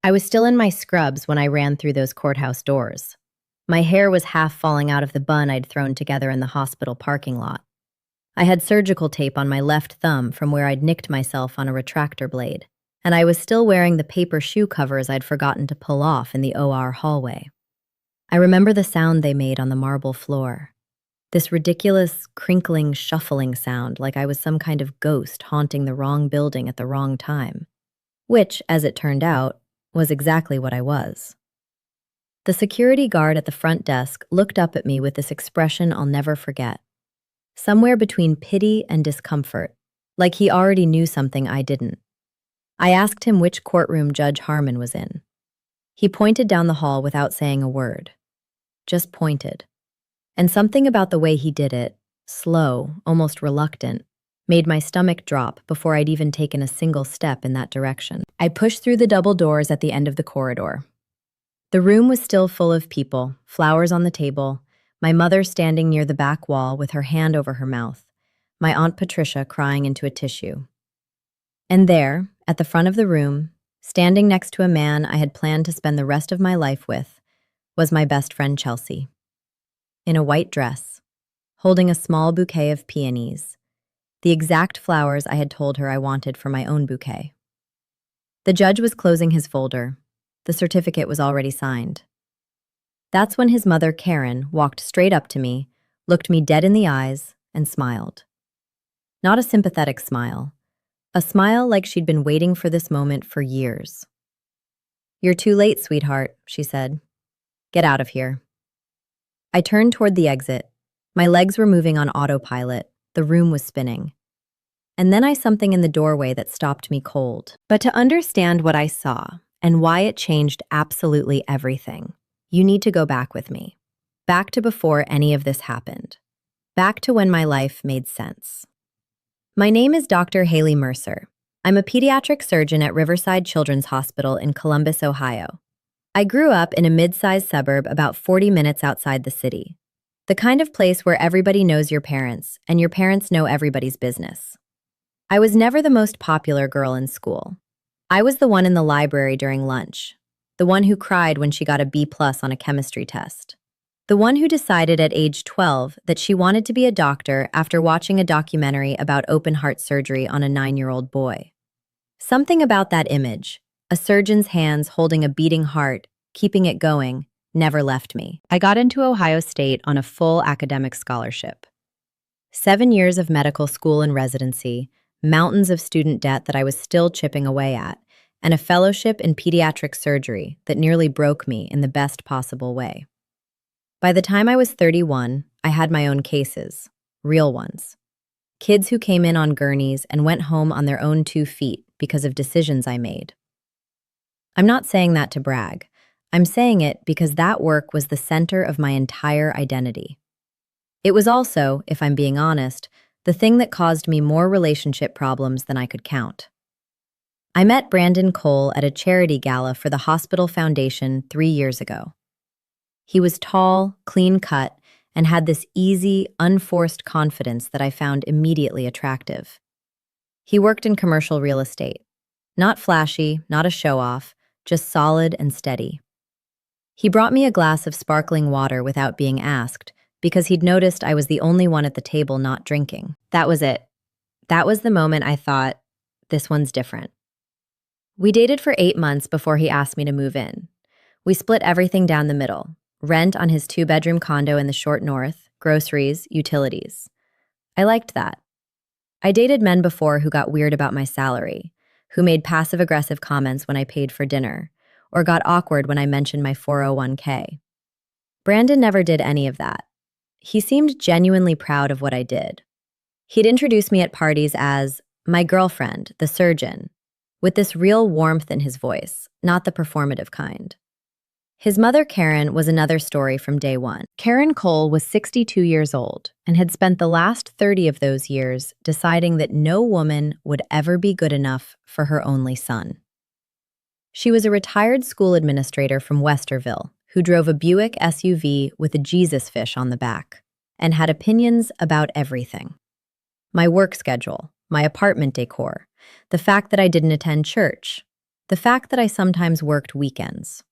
I was still in my scrubs when I ran through those courthouse doors. My hair was half falling out of the bun I'd thrown together in the hospital parking lot. I had surgical tape on my left thumb from where I'd nicked myself on a retractor blade, and I was still wearing the paper shoe covers I'd forgotten to pull off in the OR hallway. I remember the sound they made on the marble floor. This ridiculous, crinkling, shuffling sound like I was some kind of ghost haunting the wrong building at the wrong time. Which, as it turned out, was exactly what I was. The security guard at the front desk looked up at me with this expression I'll never forget. Somewhere between pity and discomfort, like he already knew something I didn't. I asked him which courtroom Judge Harmon was in. He pointed down the hall without saying a word. Just pointed. And something about the way he did it, slow, almost reluctant, made my stomach drop before I'd even taken a single step in that direction. I pushed through the double doors at the end of the corridor. The room was still full of people, flowers on the table, my mother standing near the back wall with her hand over her mouth, my Aunt Patricia crying into a tissue. And there, at the front of the room, standing next to a man I had planned to spend the rest of my life with, was my best friend Chelsea. In a white dress, holding a small bouquet of peonies, the exact flowers I had told her I wanted for my own bouquet. The judge was closing his folder. The certificate was already signed. That's when his mother, Karen, walked straight up to me, looked me dead in the eyes, and smiled. Not a sympathetic smile. A smile like she'd been waiting for this moment for years. "You're too late, sweetheart," she said. "Get out of here." I turned toward the exit. My legs were moving on autopilot. The room was spinning. And then I saw something in the doorway that stopped me cold. But to understand what I saw and why it changed absolutely everything, you need to go back with me. Back to before any of this happened. Back to when my life made sense. My name is Dr. Haley Mercer. I'm a pediatric surgeon at Riverside Children's Hospital in Columbus, Ohio. I grew up in a mid-sized suburb about 40 minutes outside the city. The kind of place where everybody knows your parents, and your parents know everybody's business. I was never the most popular girl in school. I was the one in the library during lunch, the one who cried when she got a B+ on a chemistry test, the one who decided at age 12 that she wanted to be a doctor after watching a documentary about open-heart surgery on a 9-year-old boy. Something about that image, a surgeon's hands holding a beating heart, keeping it going, never left me. I got into Ohio State on a full academic scholarship. 7 years of medical school and residency, mountains of student debt that I was still chipping away at, and a fellowship in pediatric surgery that nearly broke me in the best possible way. By the time I was 31, I had my own cases, real ones. Kids who came in on gurneys and went home on their own 2 feet because of decisions I made. I'm not saying that to brag. I'm saying it because that work was the center of my entire identity. It was also, if I'm being honest, the thing that caused me more relationship problems than I could count. I met Brandon Cole at a charity gala for the Hospital Foundation 3 years ago. He was tall, clean-cut, and had this easy, unforced confidence that I found immediately attractive. He worked in commercial real estate. Not flashy, not a show-off, just solid and steady. He brought me a glass of sparkling water without being asked, because he'd noticed I was the only one at the table not drinking. That was it. That was the moment I thought, this one's different. We dated for 8 months before he asked me to move in. We split everything down the middle. Rent on his 2-bedroom condo in the short north, groceries, utilities. I liked that. I dated men before who got weird about my salary, who made passive-aggressive comments when I paid for dinner, or got awkward when I mentioned my 401k. Brandon never did any of that. He seemed genuinely proud of what I did. He'd introduce me at parties as my girlfriend, the surgeon, with this real warmth in his voice, not the performative kind. His mother, Karen, was another story from day one. Karen Cole was 62 years old and had spent the last 30 of those years deciding that no woman would ever be good enough for her only son. She was a retired school administrator from Westerville who drove a Buick SUV with a Jesus fish on the back and had opinions about everything. My work schedule, my apartment decor, the fact that I didn't attend church, The fact that I sometimes worked weekends.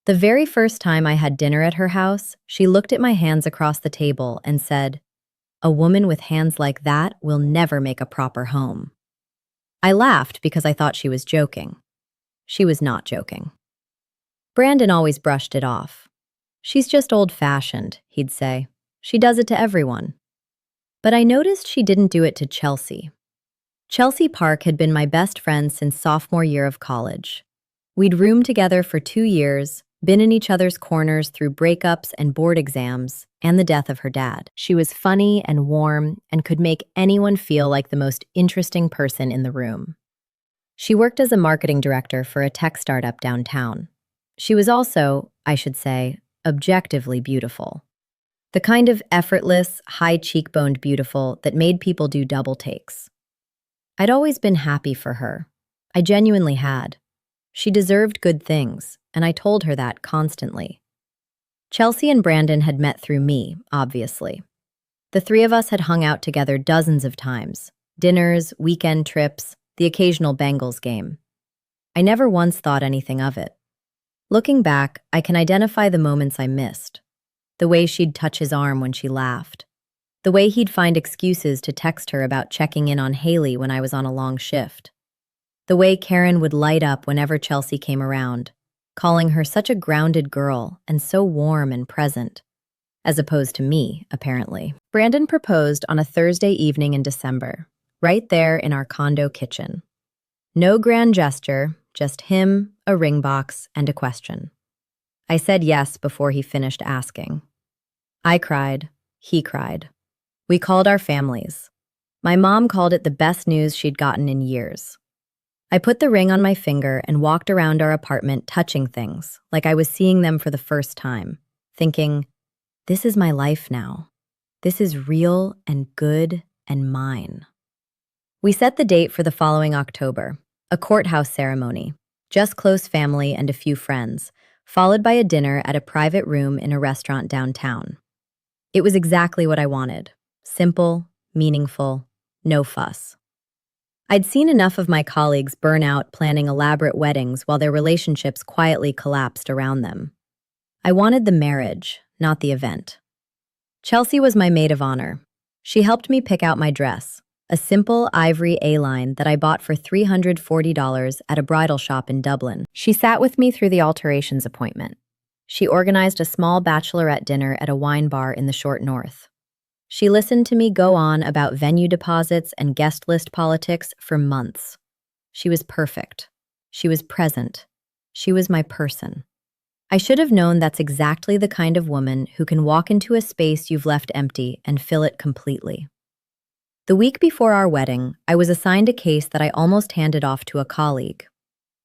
The very first time I had dinner at her house, she looked at my hands across the table and said, "A woman with hands like that will never make a proper home." I laughed because I thought she was joking. She was not joking. Brandon always brushed it off. "She's just old-fashioned," he'd say. "She does it to everyone." But I noticed she didn't do it to Chelsea. Chelsea Park had been my best friend since sophomore year of college. We'd roomed together for 2 years, been in each other's corners through breakups and board exams, and the death of her dad. She was funny and warm and could make anyone feel like the most interesting person in the room. She worked as a marketing director for a tech startup downtown. She was also, I should say, objectively beautiful. The kind of effortless, high-cheekboned beautiful that made people do double takes. I'd always been happy for her. I genuinely had. She deserved good things, and I told her that constantly. Chelsea and Brandon had met through me, obviously. The three of us had hung out together dozens of times. Dinners, weekend trips, the occasional Bengals game. I never once thought anything of it. Looking back, I can identify the moments I missed. The way she'd touch his arm when she laughed. The way he'd find excuses to text her about checking in on Haley when I was on a long shift. The way Karen would light up whenever Chelsea came around, calling her such a grounded girl and so warm and present. As opposed to me, apparently. Brandon proposed on a Thursday evening in December, right there in our condo kitchen. No grand gesture, just him, a ring box, and a question. I said yes before he finished asking. I cried. He cried. We called our families. My mom called it the best news she'd gotten in years. I put the ring on my finger and walked around our apartment touching things, like I was seeing them for the first time, thinking, this is my life now. This is real and good and mine. We set the date for the following October, a courthouse ceremony, just close family and a few friends, followed by a dinner at a private room in a restaurant downtown. It was exactly what I wanted. Simple, meaningful, no fuss. I'd seen enough of my colleagues burn out planning elaborate weddings while their relationships quietly collapsed around them. I wanted the marriage, not the event. Chelsea was my maid of honor. She helped me pick out my dress, a simple ivory A-line that I bought for $340 at a bridal shop in Dublin. She sat with me through the alterations appointment. She organized a small bachelorette dinner at a wine bar in the short north. She listened to me go on about venue deposits and guest list politics for months. She was perfect. She was present. She was my person. I should have known that's exactly the kind of woman who can walk into a space you've left empty and fill it completely. The week before our wedding, I was assigned a case that I almost handed off to a colleague.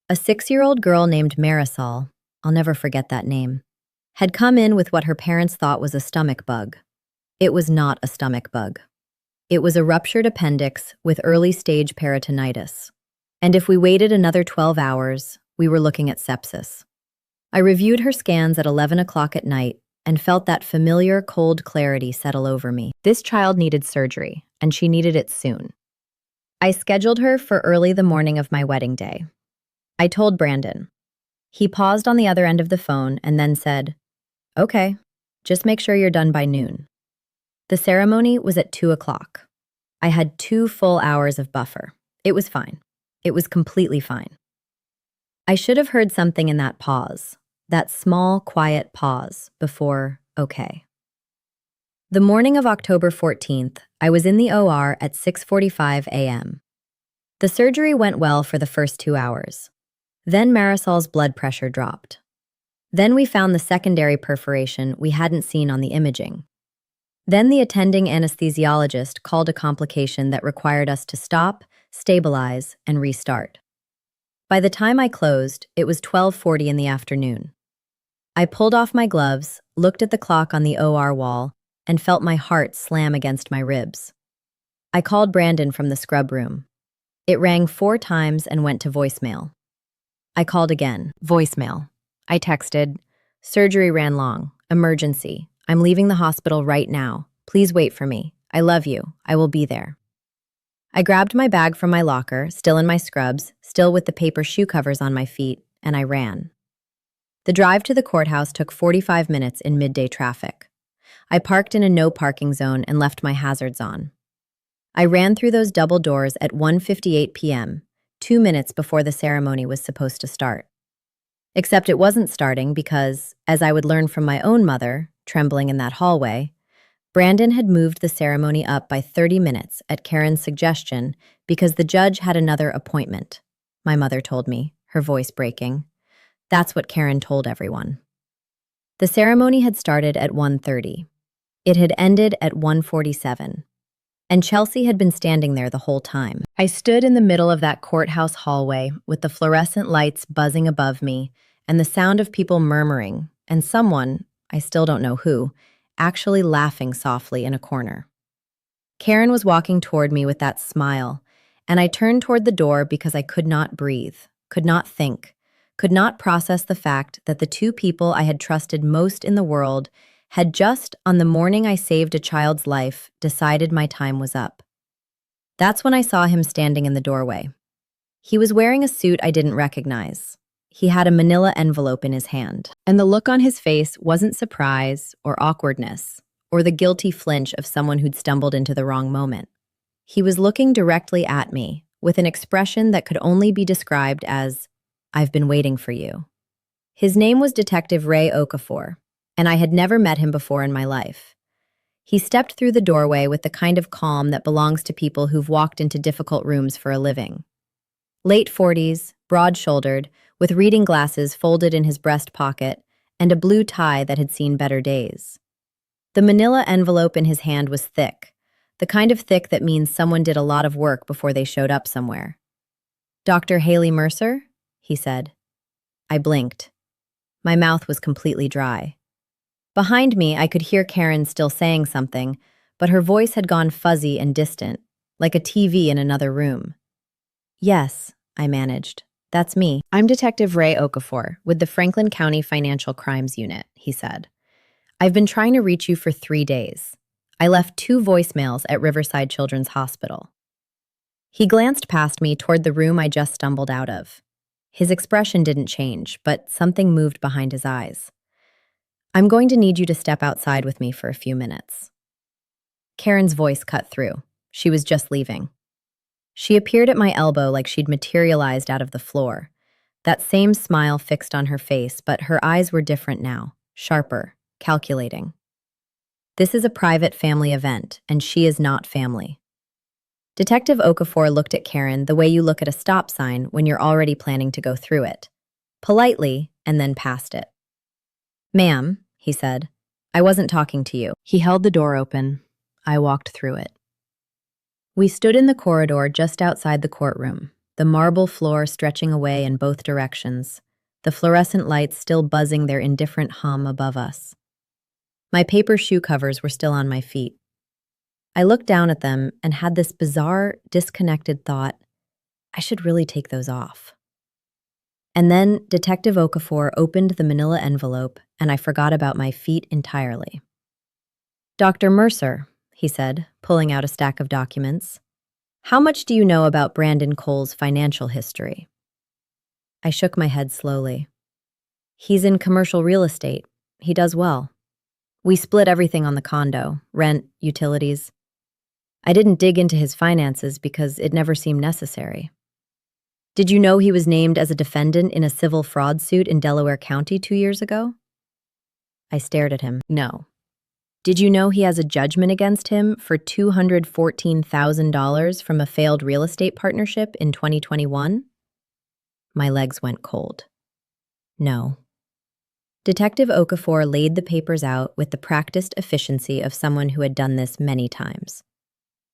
A 6-year-old girl named Marisol, I'll never forget that name, had come in with what her parents thought was a stomach bug. It was not a stomach bug. It was a ruptured appendix with early-stage peritonitis. And if we waited another 12 hours, we were looking at sepsis. I reviewed her scans at 11 o'clock at night and felt that familiar cold clarity settle over me. This child needed surgery, and she needed it soon. I scheduled her for early the morning of my wedding day. I told Brandon. He paused on the other end of the phone and then said, "Okay, just make sure you're done by noon." The ceremony was at 2 o'clock. I had 2 full hours of buffer. It was fine. It was completely fine. I should have heard something in that pause, that small, quiet pause before, okay. The morning of October 14th, I was in the OR at 6:45 a.m. The surgery went well for the first 2 hours. Then Marisol's blood pressure dropped. Then we found the secondary perforation we hadn't seen on the imaging. Then the attending anesthesiologist called a complication that required us to stop, stabilize, and restart. By the time I closed, it was 12:40 in the afternoon. I pulled off my gloves, looked at the clock on the OR wall, and felt my heart slam against my ribs. I called Brandon from the scrub room. It rang 4 times and went to voicemail. I called again. Voicemail. I texted, "Surgery ran long. Emergency. I'm leaving the hospital right now. Please wait for me. I love you. I will be there." I grabbed my bag from my locker, still in my scrubs, still with the paper shoe covers on my feet, and I ran. The drive to the courthouse took 45 minutes in midday traffic. I parked in a no parking zone and left my hazards on. I ran through those double doors at 1:58 p.m., 2 minutes before the ceremony was supposed to start. Except it wasn't starting because, as I would learn from my own mother, trembling in that hallway, Brandon had moved the ceremony up by 30 minutes at Karen's suggestion because the judge had another appointment, my mother told me, her voice breaking. That's what Karen told everyone. The ceremony had started at 1:30. It had ended at 1:47. And Chelsea had been standing there the whole time. I stood in the middle of that courthouse hallway with the fluorescent lights buzzing above me and the sound of people murmuring and someone, I still don't know who, actually laughing softly in a corner. Karen was walking toward me with that smile, and I turned toward the door because I could not breathe, could not think, could not process the fact that the two people I had trusted most in the world had just, on the morning I saved a child's life, decided my time was up. That's when I saw him standing in the doorway. He was wearing a suit I didn't recognize. He had a manila envelope in his hand, and the look on his face wasn't surprise or awkwardness or the guilty flinch of someone who'd stumbled into the wrong moment. He was looking directly at me with an expression that could only be described as, "I've been waiting for you." His name was Detective Ray Okafor, and I had never met him before in my life. He stepped through the doorway with the kind of calm that belongs to people who've walked into difficult rooms for a living. Late 40s, broad-shouldered, with reading glasses folded in his breast pocket, and a blue tie that had seen better days. The manila envelope in his hand was thick, the kind of thick that means someone did a lot of work before they showed up somewhere. "Dr. Haley Mercer?" he said. I blinked. My mouth was completely dry. Behind me, I could hear Karen still saying something, but her voice had gone fuzzy and distant, like a TV in another room. "Yes," I managed. "That's me. I'm Detective Ray Okafor with the Franklin County Financial Crimes Unit," he said. "I've been trying to reach you for 3 days. I left 2 voicemails at Riverside Children's Hospital." He glanced past me toward the room I just stumbled out of. His expression didn't change, but something moved behind his eyes. "I'm going to need you to step outside with me for a few minutes." Karen's voice cut through. She was just leaving. She appeared at my elbow like she'd materialized out of the floor. That same smile fixed on her face, but her eyes were different now, sharper, calculating. "This is a private family event, and she is not family." Detective Okafor looked at Karen the way you look at a stop sign when you're already planning to go through it. Politely, and then past it. "Ma'am," he said, "I wasn't talking to you." He held the door open. I walked through it. We stood in the corridor just outside the courtroom, the marble floor stretching away in both directions, the fluorescent lights still buzzing their indifferent hum above us. My paper shoe covers were still on my feet. I looked down at them and had this bizarre, disconnected thought, I should really take those off. And then Detective Okafor opened the manila envelope, and I forgot about my feet entirely. "Dr. Mercer," he said, pulling out a stack of documents, "how much do you know about Brandon Cole's financial history?" I shook my head slowly. "He's in commercial real estate. He does well. We split everything on the condo, rent, utilities. I didn't dig into his finances because it never seemed necessary." "Did you know he was named as a defendant in a civil fraud suit in Delaware County 2 years ago?" I stared at him. "No." "Did you know he has a judgment against him for $214,000 from a failed real estate partnership in 2021? My legs went cold. "No." Detective Okafor laid the papers out with the practiced efficiency of someone who had done this many times.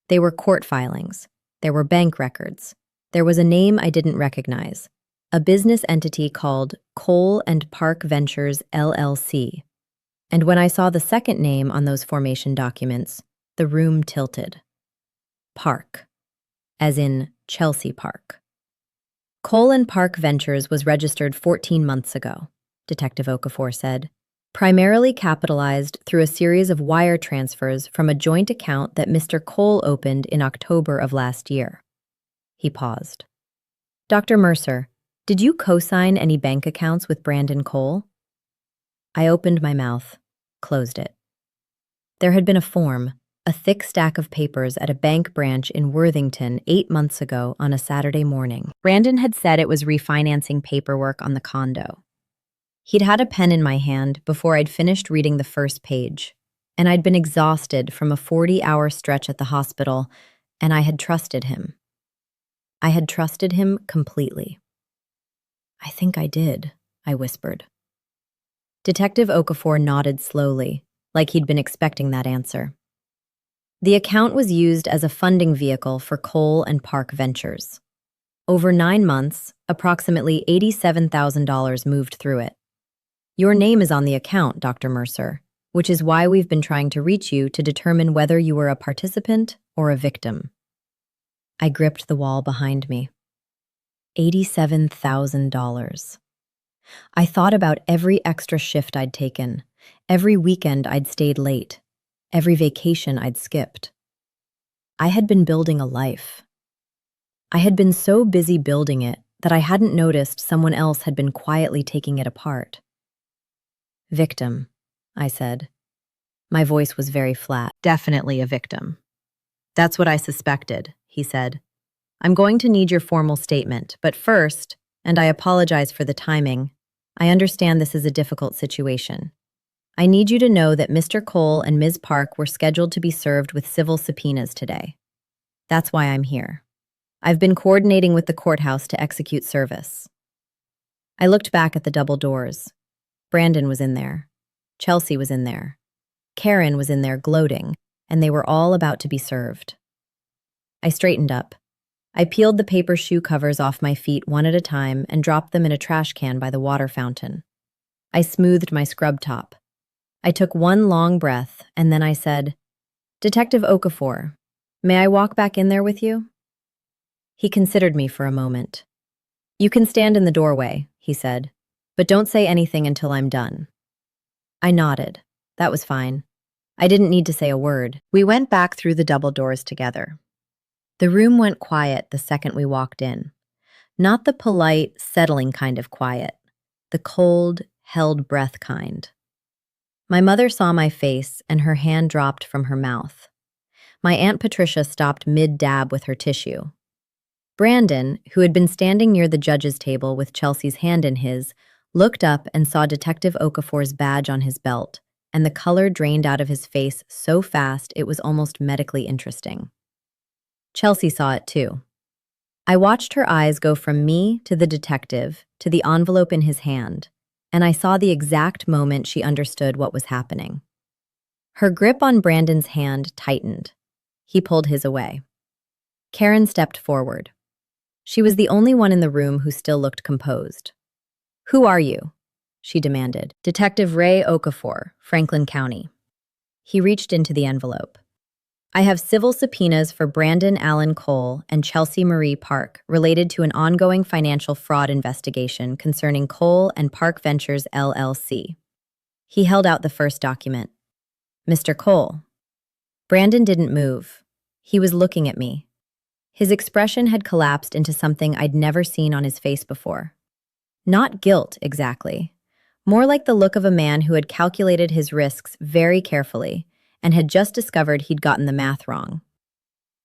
They were court filings. There were bank records. There was a name I didn't recognize, a business entity called Cole and Park Ventures, LLC. And when I saw the second name on those formation documents, the room tilted. Park, as in Chelsea Park. Cole and Park Ventures was registered 14 months ago, Detective Okafor said. primarily capitalized through a series of wire transfers from a joint account that Mr. Cole opened in October of last year. He paused. Dr. Mercer, did you co-sign any bank accounts with Brandon Cole? I opened my mouth, closed it. There had been a form, a thick stack of papers at a bank branch in Worthington 8 months ago on a Saturday morning. Brandon had said it was refinancing paperwork on the condo. He'd had a pen in my hand before I'd finished reading the first page, and I'd been exhausted from a 40-hour stretch at the hospital, and I had trusted him. I had trusted him completely. I think I did, I whispered. Detective Okafor nodded slowly, like he'd been expecting that answer. The account was used as a funding vehicle for Cole and Park Ventures. Over 9 months, approximately $87,000 moved through it. Your name is on the account, Dr. Mercer, which is why we've been trying to reach you to determine whether you were a participant or a victim. I gripped the wall behind me. $87,000. I thought about every extra shift I'd taken, every weekend I'd stayed late, every vacation I'd skipped. I had been building a life. I had been so busy building it that I hadn't noticed someone else had been quietly taking it apart. Victim, I said. My voice was very flat. Definitely a victim. That's what I suspected, he said. I'm going to need your formal statement, but first, and I apologize for the timing, I understand this is a difficult situation. I need you to know that Mr. Cole and Ms. Park were scheduled to be served with civil subpoenas today. That's why I'm here. I've been coordinating with the courthouse to execute service. I looked back at the double doors. Brandon was in there. Chelsea was in there. Karen was in there gloating, and they were all about to be served. I straightened up. I peeled the paper shoe covers off my feet one at a time and dropped them in a trash can by the water fountain. I smoothed my scrub top. I took one long breath, and then I said, Detective Okafor, may I walk back in there with you? He considered me for a moment. You can stand in the doorway, he said, but don't say anything until I'm done. I nodded. That was fine. I didn't need to say a word. We went back through the double doors together. The room went quiet the second we walked in. Not the polite, settling kind of quiet. The cold, held breath kind. My mother saw my face and her hand dropped from her mouth. My Aunt Patricia stopped mid-dab with her tissue. Brandon, who had been standing near the judge's table with Chelsea's hand in his, looked up and saw Detective Okafor's badge on his belt, and the color drained out of his face so fast it was almost medically interesting. Chelsea saw it too. I watched her eyes go from me to the detective to the envelope in his hand, and I saw the exact moment she understood what was happening. Her grip on Brandon's hand tightened. He pulled his away. Karen stepped forward. She was the only one in the room who still looked composed. Who are you? She demanded. Detective Ray Okafor, Franklin County. He reached into the envelope. I have civil subpoenas for Brandon Allen Cole and Chelsea Marie Park related to an ongoing financial fraud investigation concerning Cole and Park Ventures LLC. He held out the first document. Mr. Cole. Brandon didn't move. He was looking at me. His expression had collapsed into something I'd never seen on his face before. Not guilt, exactly. More like the look of a man who had calculated his risks very carefully and had just discovered he'd gotten the math wrong.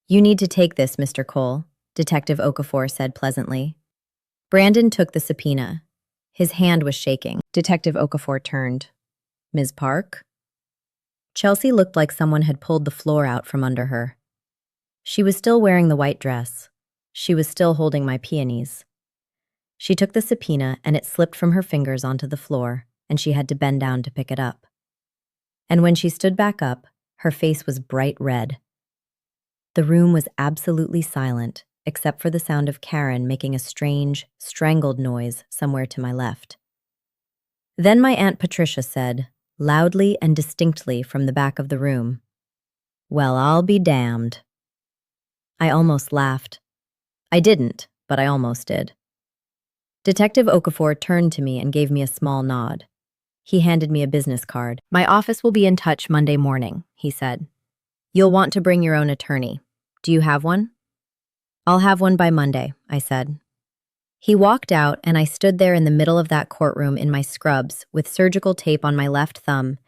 You need to take this, Mr. Cole, Detective Okafor said pleasantly. Brandon took the subpoena. His hand was shaking. Detective Okafor turned. Ms. Park? Chelsea looked like someone had pulled the floor out from under her. She was still wearing the white dress. She was still holding my peonies. She took the subpoena and it slipped from her fingers onto the floor, and she had to bend down to pick it up. And when she stood back up, her face was bright red. The room was absolutely silent, except for the sound of Karen making a strange, strangled noise somewhere to my left. Then my Aunt Patricia said, loudly and distinctly from the back of the room, "Well, I'll be damned." I almost laughed. I didn't, but I almost did. Detective Okafor turned to me and gave me a small nod. He handed me a business card. "My office will be in touch Monday morning," he said. "You'll want to bring your own attorney. Do you have one?" "I'll have one by Monday," I said. He walked out, and I stood there in the middle of that courtroom in my scrubs with surgical tape on my left thumb,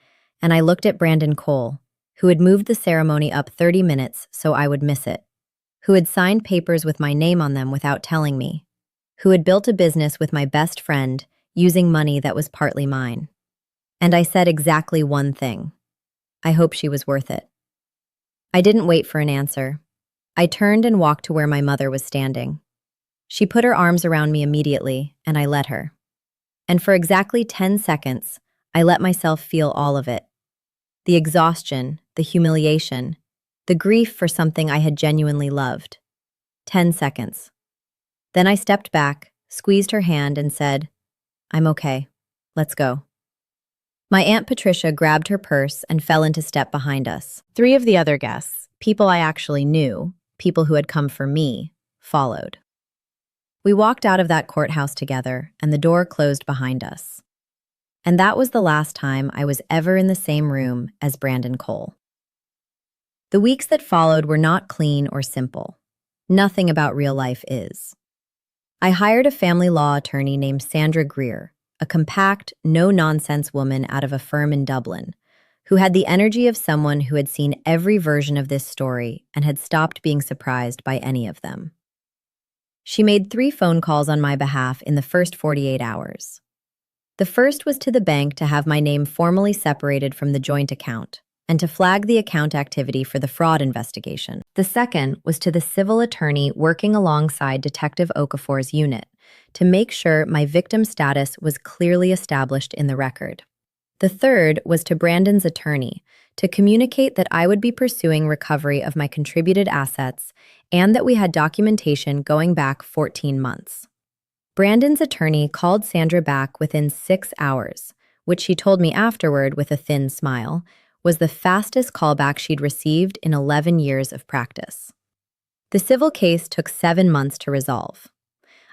and I looked at Brandon Cole, who had moved the ceremony up 30 minutes so I would miss it, who had signed papers with my name on them without telling me, who had built a business with my best friend using money that was partly mine. And I said exactly one thing: I hope she was worth it. I didn't wait for an answer. I turned and walked to where my mother was standing. She put her arms around me immediately, and I let her. And for exactly 10 seconds, I let myself feel all of it. The exhaustion, the humiliation, the grief for something I had genuinely loved. 10 seconds. Then I stepped back, squeezed her hand, and said, "I'm okay. Let's go." My Aunt Patricia grabbed her purse and fell into step behind us. 3 of the other guests, people I actually knew, people who had come for me, followed. We walked out of that courthouse together, and the door closed behind us. And that was the last time I was ever in the same room as Brandon Cole. The weeks that followed were not clean or simple. Nothing about real life is. I hired a family law attorney named Sandra Greer, a compact, no-nonsense woman out of a firm in Dublin, who had the energy of someone who had seen every version of this story and had stopped being surprised by any of them. She made 3 phone calls on my behalf in the first 48 hours. The first was to the bank to have my name formally separated from the joint account and to flag the account activity for the fraud investigation. The second was to the civil attorney working alongside Detective Okafor's unit to make sure my victim status was clearly established in the record. The third was to Brandon's attorney to communicate that I would be pursuing recovery of my contributed assets and that we had documentation going back 14 months. Brandon's attorney called Sandra back within 6 hours, which she told me afterward with a thin smile, was the fastest callback she'd received in 11 years of practice. The civil case took 7 months to resolve.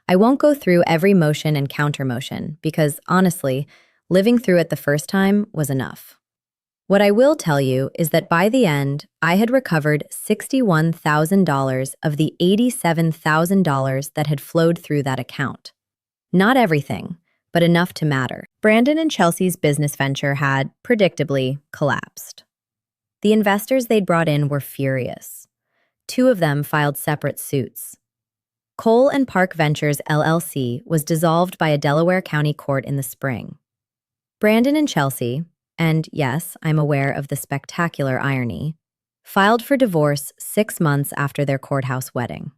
I won't go through every motion and counter-motion because, honestly, living through it the first time was enough. What I will tell you is that by the end, I had recovered $61,000 of the $87,000 that had flowed through that account. Not everything, but enough to matter. Brandon and Chelsea's business venture had, predictably, collapsed. The investors they'd brought in were furious. 2 of them filed separate suits. Cole and Park Ventures LLC was dissolved by a Delaware County court in the spring. Brandon and Chelsea, and yes, I'm aware of the spectacular irony, filed for divorce 6 months after their courthouse wedding.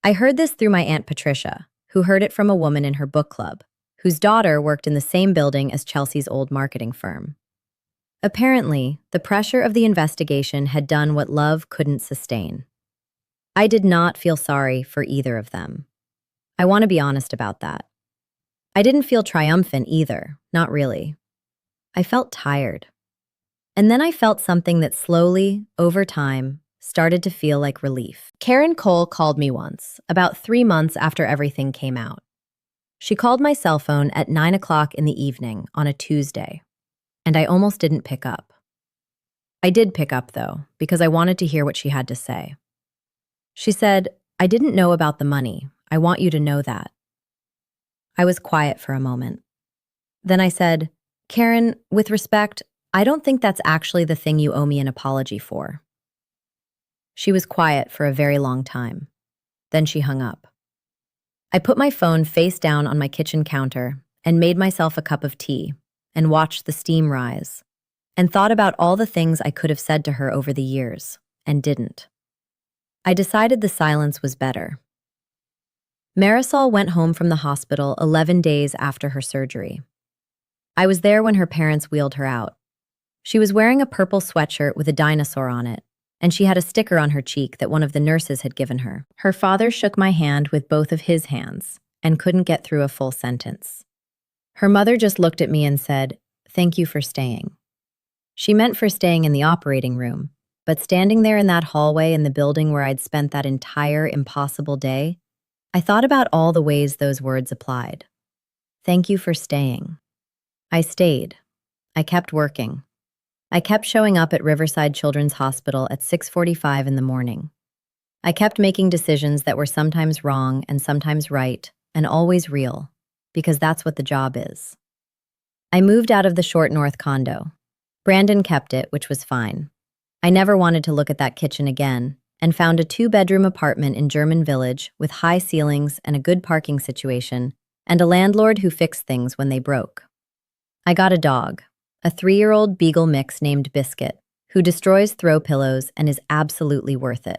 I heard this through my Aunt Patricia, who heard it from a woman in her book club, whose daughter worked in the same building as Chelsea's old marketing firm. Apparently, the pressure of the investigation had done what love couldn't sustain. I did not feel sorry for either of them. I want to be honest about that. I didn't feel triumphant either, not really. I felt tired. And then I felt something that slowly, over time, started to feel like relief. Karen Cole called me once, about 3 months after everything came out. She called my cell phone at 9 o'clock in the evening on a Tuesday, and I almost didn't pick up. I did pick up, though, because I wanted to hear what she had to say. She said, "I didn't know about the money. I want you to know that." I was quiet for a moment. Then I said, "Karen, with respect, I don't think that's actually the thing you owe me an apology for." She was quiet for a very long time. Then she hung up. I put my phone face down on my kitchen counter and made myself a cup of tea and watched the steam rise and thought about all the things I could have said to her over the years and didn't. I decided the silence was better. Marisol went home from the hospital 11 days after her surgery. I was there when her parents wheeled her out. She was wearing a purple sweatshirt with a dinosaur on it, and she had a sticker on her cheek that one of the nurses had given her. Her father shook my hand with both of his hands and couldn't get through a full sentence. Her mother just looked at me and said, "Thank you for staying." She meant for staying in the operating room, but standing there in that hallway in the building where I'd spent that entire impossible day, I thought about all the ways those words applied. Thank you for staying. I stayed. I kept working. I kept showing up at Riverside Children's Hospital at 6:45 in the morning. I kept making decisions that were sometimes wrong and sometimes right, and always real, because that's what the job is. I moved out of the Short North condo. Brandon kept it, which was fine. I never wanted to look at that kitchen again, and found a 2-bedroom apartment in German Village with high ceilings and a good parking situation, and a landlord who fixed things when they broke. I got a dog, a 3-year-old beagle mix named Biscuit, who destroys throw pillows and is absolutely worth it.